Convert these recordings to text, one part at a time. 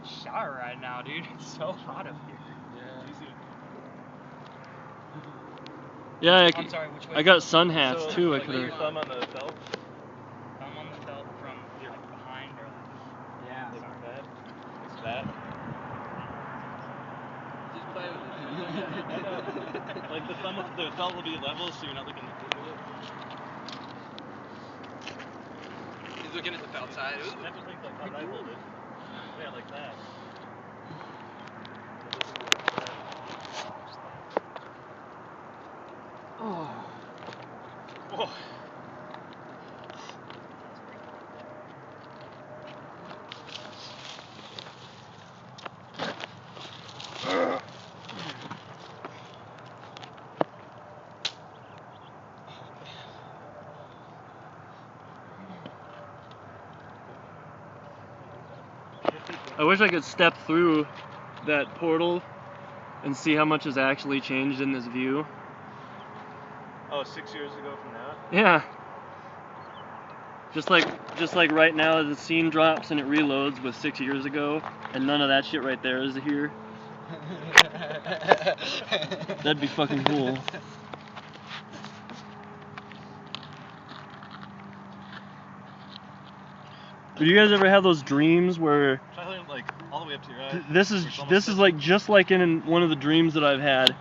shower right now, dude. It's so hot up here. Yeah, I'm sorry, which way? I got sun hats too. I Like, could lay your have. thumb on the felt. Thumb on the felt from like behind or like. Yeah. Like Sorry. that. Like that. Just play with it. Like the felt will be level, so you're not looking at it. He's looking at the felt side. Ooh. That was like how I hold it. Yeah, like that. Oh. Whoa. I wish I could step through that portal and see how much has actually changed in this view. Oh, 6 years ago from now? Yeah. Just like right now, the scene drops and it reloads with 6 years ago, and none of that shit right there is here. That'd be fucking cool. Do you guys ever have those dreams where Like all the way up to your eyes? this is like just like in one of the dreams that I've had,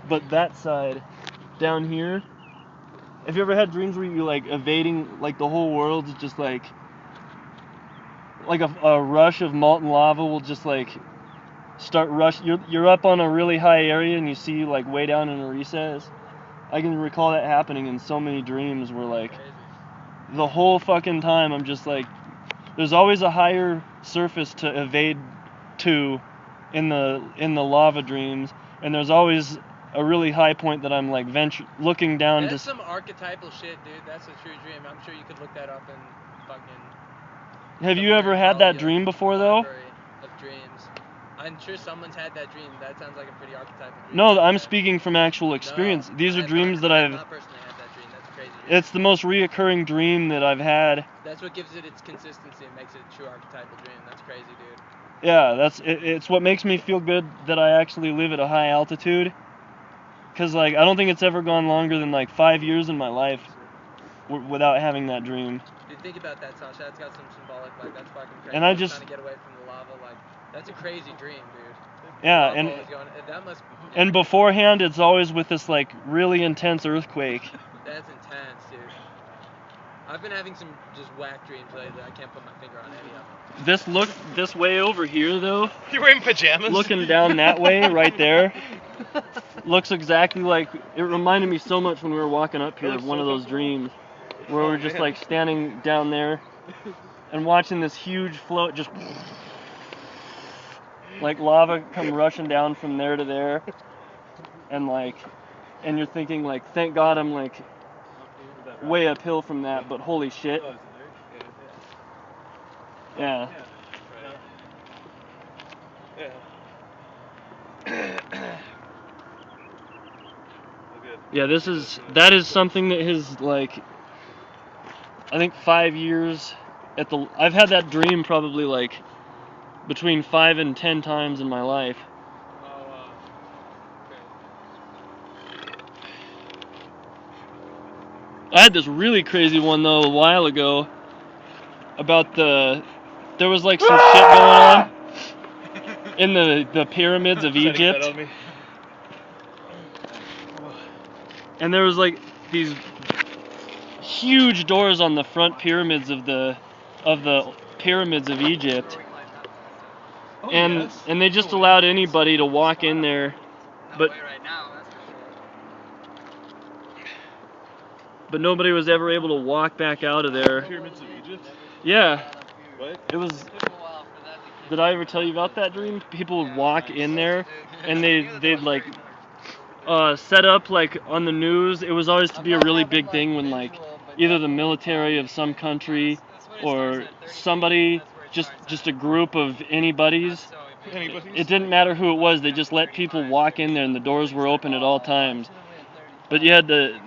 but that side down here? Have you ever had dreams where you like evading, like the whole world's just like a rush of molten lava will just like start rush? You're up on a really high area and you see like way down in a recess. I can recall that happening in so many dreams where like the whole fucking time I'm just like, there's always a higher surface to evade to in the lava dreams, and there's always a really high point that I'm like looking down. That's some archetypal shit, dude. That's a true dream. I'm sure you could look that up in fucking. Have you ever had that dream before though? Of dreams. I'm sure someone's had that dream. That sounds like a pretty archetypal dream. No, I'm speaking from actual experience. No, These are dreams that I've not personally had that dream. That's a crazy dream. It's the most reoccurring dream that I've had. That's what gives it its consistency and makes it a true archetypal dream. That's crazy, dude. Yeah, it's what makes me feel good that I actually live at a high altitude. Cause like I don't think it's ever gone longer than like 5 years in my life without having that dream. Dude, think about that, Sasha. That's got some symbolic, like that's fucking crazy. And I just trying to get away from the lava, like that's a crazy dream, dude. Yeah, that must. And beforehand, it's always with this like really intense earthquake. That's intense, dude. I've been having some just whack dreams lately. I can't put my finger on any of them. This way over here though. You're wearing pajamas? Looking down that way, right there, looks exactly like, it reminded me so much when we were walking up here of one of those dreams, where we're just like standing down there and watching this huge float just like lava come rushing down from there to there, and you're thinking like, thank God I'm like way uphill from that, but holy shit. Yeah. Yeah, that is something that has like, I think 5 years I've had that dream probably like between 5 and 10 times in my life. Oh, I had this really crazy one though a while ago about there was like some shit going on in the pyramids of Egypt. And there was like these huge doors on the front pyramids of the pyramids of Egypt. And they just allowed anybody to walk in there. But nobody was ever able to walk back out of there. Pyramids of Egypt? Yeah. What? It was. Did I ever tell you about that dream? People would walk in there, and they'd like set up like on the news. It was always to be a really big thing when like either the military of some country or somebody, just a group of anybody's. It didn't matter who it was. They just let people walk in there, and the doors were open at all times. But they had to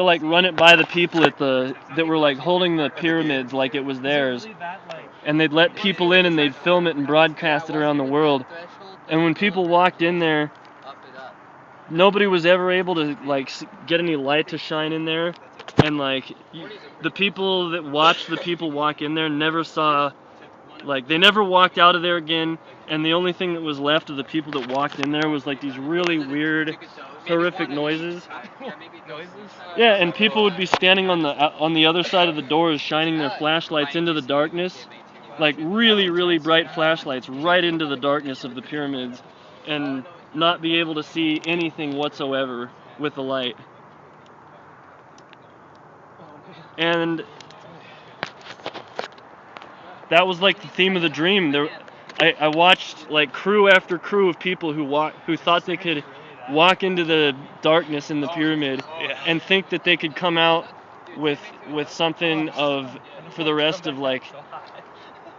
like run it by the people that were like holding the pyramids like it was theirs. and they'd let people in and they'd film it and broadcast it around the world. And when people walked in there, nobody was ever able to like get any light to shine in there, and like the people that watched the people walk in there never saw, like they never walked out of there again, and the only thing that was left of the people that walked in there was like these really weird, horrific noises. Yeah, and people would be standing on the other side of the doors, shining their flashlights into the darkness, like really, really bright flashlights right into the darkness of the pyramids, and not be able to see anything whatsoever with the light. And that was like the theme of the dream. I watched like crew after crew of people who thought they could walk into the darkness in the pyramid and think that they could come out with something for the rest of like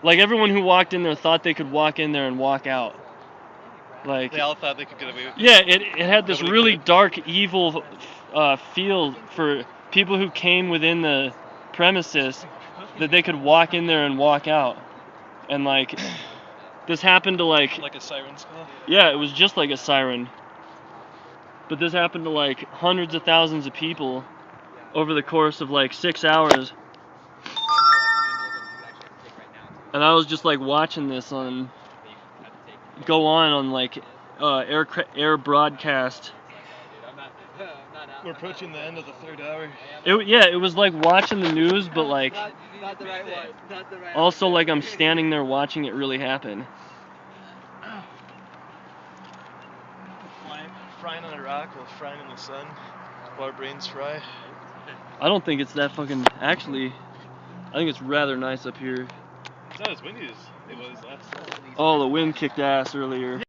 everyone who walked in there thought they could walk in there and walk out. Like They all thought they could get away with it. yeah, it had this Nobody really could. dark, evil feel for people who came within the premises, that they could walk in there and walk out. And like this happened to like Like a siren's call. yeah, it was just like a siren. But this happened to like hundreds of thousands of people over the course of like 6 hours. And I was just like watching this go on like air broadcast. We're approaching the end of the third hour. It was like watching the news, but like also like I'm standing there watching it really happen. Frying on a rock while frying in the sun, while our brains fry. I don't think it's that fucking. Actually, I think it's rather nice up here. It's not as windy as it was last night. Oh, the wind kicked ass earlier.